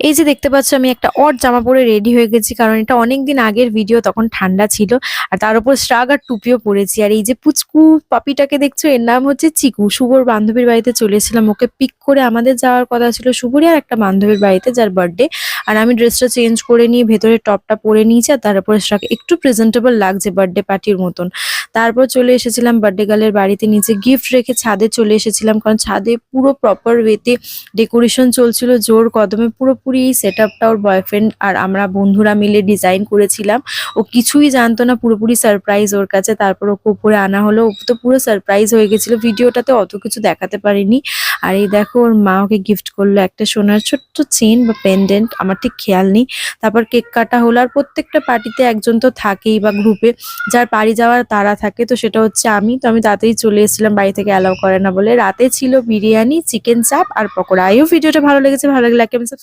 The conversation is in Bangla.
এই যে দেখতে পাচ্ছ আমি একটা অড জামা পরে রেডি হয়ে গেছি, কারণ এটা অনেকদিন আগের ভিডিও, তখন ঠান্ডা ছিল। আর তার উপর শ্রাগ আর টুপিও পরেছি। আর এই যে পুচকু পাপিটাকে দেখছো, এর নাম হচ্ছে চিকু। শুভর বান্ধবীর বাড়িতে চলেছিলাম, ওকে পিক করে আমাদের যাওয়ার কথা ছিল শুভরই আর একটা বান্ধবীর বাড়িতে, যার বার্থডে। আর আমি ড্রেসটা চেঞ্জ করে নিয়ে ভেতরে টপটা পরে নিয়েছি, আর তার উপরে শ্রাগ একটু প্রেজেন্টেবল লাগছে বার্থডে পার্টির মতন। তারপর চলে এসেছিলাম বার্থডে গার্লের বাড়িতে, নিচে গিফট রেখে ছাদে চলে এসেছিলাম, কারণ ছাদে পুরো প্রপার ওয়েতে ডেকোরেশন চলছিল জোর কদমে। পুরোপুরি এই সেট আপটা ওর বয়ফ্রেন্ড আর আমরা বন্ধুরা মিলে ডিজাইন করেছিলাম। ও কিছুই জানতো না, পুরোপুরি সারপ্রাইজ ওর কাছে। তারপর ওকে উপরে আনা হলো, ও তো পুরো সারপ্রাইজ হয়ে গেছিল, ভিডিওটাতে অত কিছু দেখাতে পারিনি। আর এই দেখো ওর মা ওকে গিফট করলো একটা সোনার ছোট্ট চেন বা পেন্ডেন্ট, আমার ঠিক খেয়াল নেই। তারপর কেক কাটা হলো। আর প্রত্যেকটা পার্টিতে একজন তো থাকেই, বা গ্রুপে যার বাড়ি যাওয়ার তারা থাকে, তো সেটা হচ্ছে আমি। তো আমি তাড়াতাড়ি চলে এসেছিলাম, বাড়ি থেকে অ্যালাউ করে না বলে। রাতে ছিল বিরিয়ানি, চিকেন চাপ আর পকোড়া। আই হোপ ভিডিওটা ভালো লেগেছে, ভালো লাগলে লাইক